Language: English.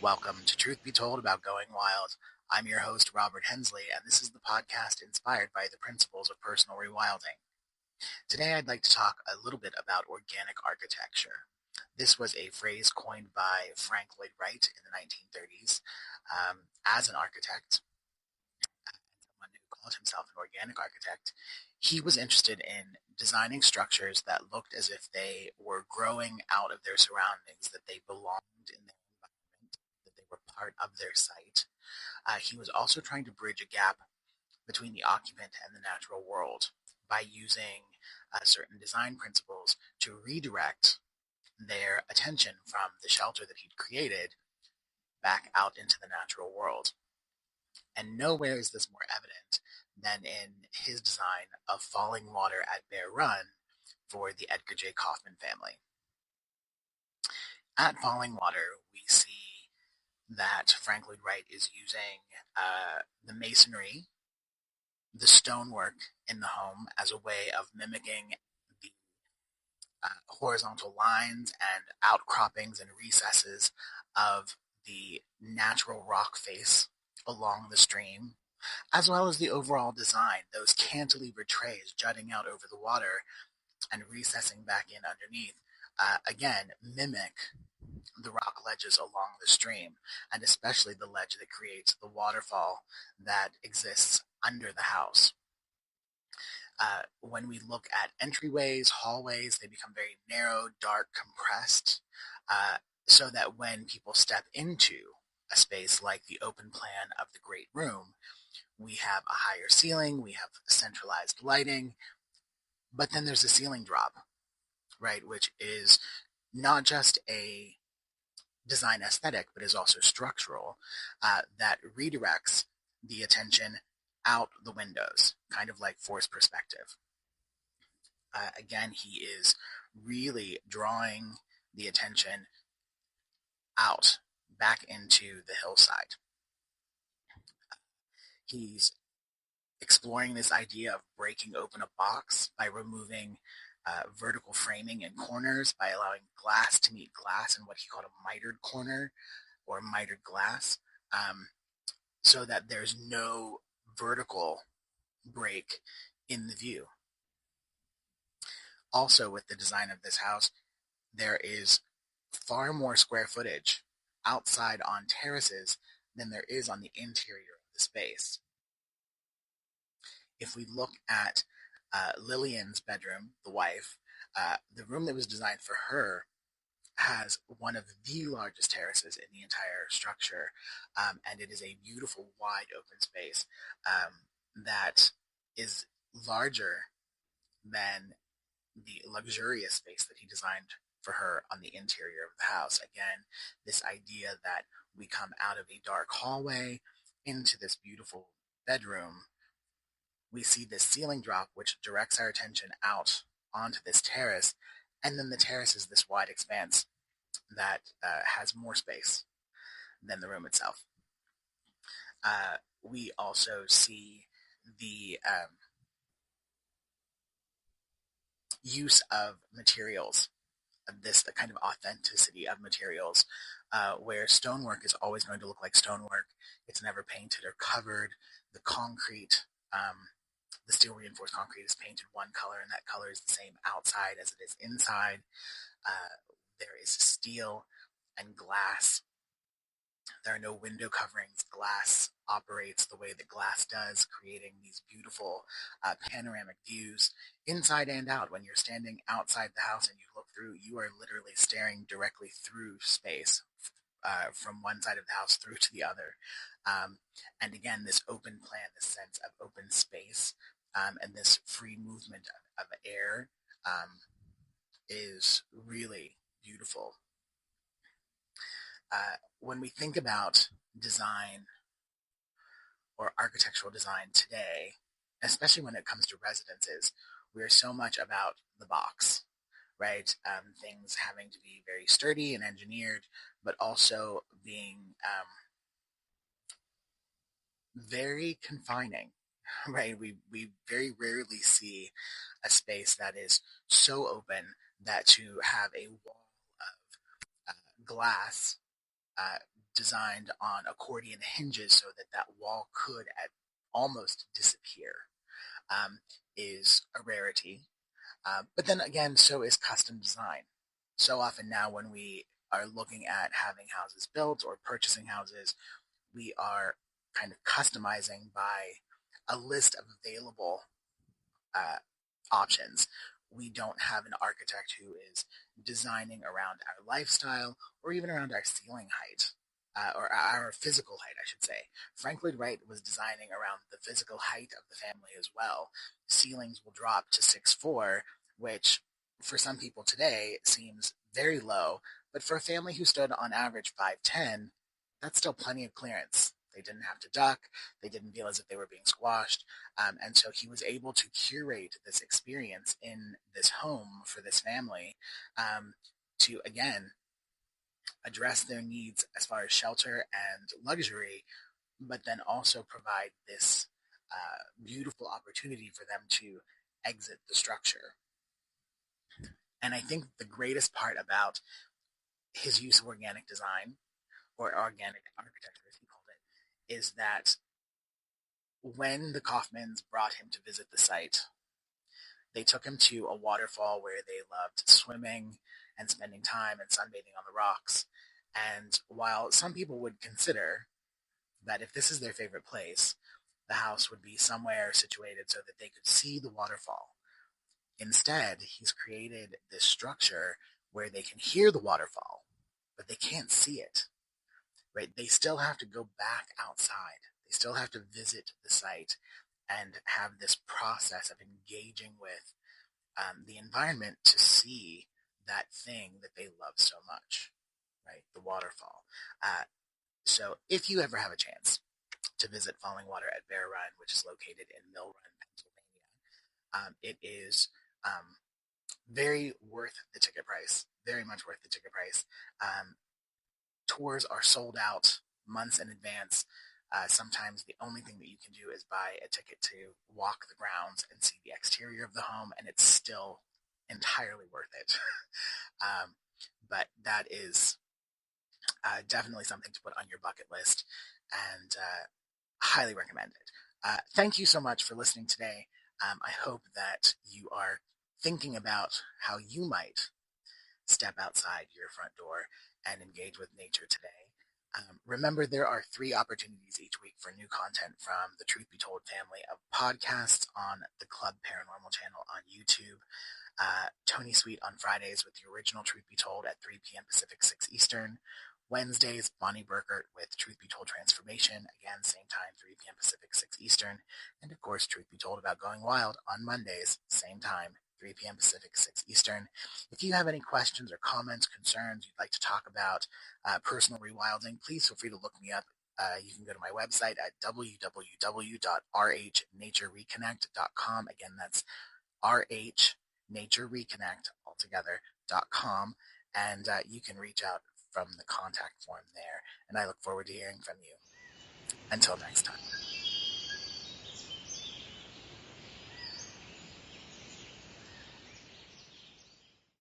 Welcome to Truth Be Told About Going Wild. I'm your host, Robert Hensley, and this is the podcast inspired by the principles of personal rewilding. Today, I'd like to talk a little bit about organic architecture. This was a phrase coined by Frank Lloyd Wright in the 1930s as an architect, someone who called himself an organic architect. He was interested in designing structures that looked as if they were growing out of their surroundings, that they belonged in their environment, that they were part of their site. He was also trying to bridge a gap between the occupant and the natural world by using certain design principles to redirect their attention from the shelter that he'd created back out into the natural world. And nowhere is this more evident than in his design of Fallingwater at Bear Run for the Edgar J. Kaufman family. At Fallingwater, we see that Frank Lloyd Wright is using the masonry, the stonework in the home as a way of mimicking the horizontal lines and outcroppings and recesses of the natural rock face along the stream, as well as the overall design, those cantilever trays jutting out over the water and recessing back in underneath, again, mimic the rock ledges along the stream, and especially the ledge that creates the waterfall that exists under the house. When we look at entryways, hallways, they become very narrow, dark, compressed, so that when people step into a space like the open plan of the Great Room, we have a higher ceiling, we have centralized lighting, but then there's a ceiling drop, right, which is not just a design aesthetic, but is also structural, that redirects the attention out the windows, kind of like forced perspective. Again, he is really drawing the attention out, back into the hillside. He's exploring this idea of breaking open a box by removing vertical framing in corners, by allowing glass to meet glass in what he called a mitered corner or mitered glass, so that there's no vertical break in the view. Also, with the design of this house, there is far more square footage outside on terraces than there is on the interior of the space. If we look at Lillian's bedroom, the wife, the room that was designed for her has one of the largest terraces in the entire structure, and it is a beautiful, wide open space that is larger than the luxurious space that he designed for her on the interior of the house. Again, this idea that we come out of a dark hallway into this beautiful bedroom. We see this ceiling drop, which directs our attention out onto this terrace, and then the terrace is this wide expanse that has more space than the room itself. We also see the use of materials, this kind of authenticity of materials, where stonework is always going to look like stonework. It's never painted or covered. The concrete, the steel reinforced concrete is painted one color, and that color is the same outside as it is inside. There is steel and glass. There are no window coverings. Glass operates the way that glass does, creating these beautiful panoramic views inside and out. When you're standing outside the house and you look through, you are literally staring directly through space, from one side of the house through to the other. And again, this open plan, this sense of open space, and this free movement of air is really beautiful. When we think about design or architectural design today, especially when it comes to residences, we're so much about the box, right? Things having to be very sturdy and engineered, but also being very confining, right? We very rarely see a space that is so open that to have a wall of glass designed on accordion hinges so that that wall could almost disappear, is a rarity. But then again, so is custom design. So often now when we are looking at having houses built or purchasing houses, we are kind of customizing by a list of available uh, options. We don't have an architect who is designing around our lifestyle or even around our ceiling height. Or our physical height, I should say. Frank Lloyd Wright was designing around the physical height of the family as well. Ceilings will drop to 6'4", which for some people today seems very low, but for a family who stood on average 5'10", that's still plenty of clearance. They didn't have to duck. They didn't feel as if they were being squashed. And so he was able to curate this experience in this home for this family, to, again, address their needs as far as shelter and luxury, but then also provide this beautiful opportunity for them to exit the structure. And I think the greatest part about his use of organic design, or organic architecture as he called it, is that when the Kaufmans brought him to visit the site, they took him to a waterfall where they loved swimming and spending time and sunbathing on the rocks. And while some people would consider that if this is their favorite place, the house would be somewhere situated so that they could see the waterfall, instead, he's created this structure where they can hear the waterfall, but they can't see it. Right? They still have to go back outside. They still have to visit the site and have this process of engaging with the environment to see that thing that they love so much, right? The waterfall. So if you ever have a chance to visit Fallingwater at Bear Run, which is located in Mill Run, Pennsylvania, it is very worth the ticket price, very much worth the ticket price. Tours are sold out months in advance. Sometimes the only thing that you can do is buy a ticket to walk the grounds and see the exterior of the home, and it's still entirely worth it. But that is definitely something to put on your bucket list, and highly recommend it. Thank you so much for listening today. I hope that you are thinking about how you might step outside your front door and engage with nature today. Remember, there are 3 opportunities each week for new content from the Truth Be Told family of podcasts on the Club Paranormal channel on YouTube. Tony Sweet on Fridays with the original Truth Be Told at 3 p.m. Pacific, 6 Eastern. Wednesdays, Bonnie Burkert with Truth Be Told Transformation, again, same time, 3 p.m. Pacific, 6 Eastern. And of course, Truth Be Told About Going Wild on Mondays, same time, 3 p.m. Pacific, 6 Eastern. If you have any questions or comments, concerns you'd like to talk about personal rewilding, please feel free to look me up. You can go to my website at www.rhnaturereconnect.com. Again, that's rhnaturereconnect.com. And you can reach out from the contact form there. And I look forward to hearing from you. Until next time.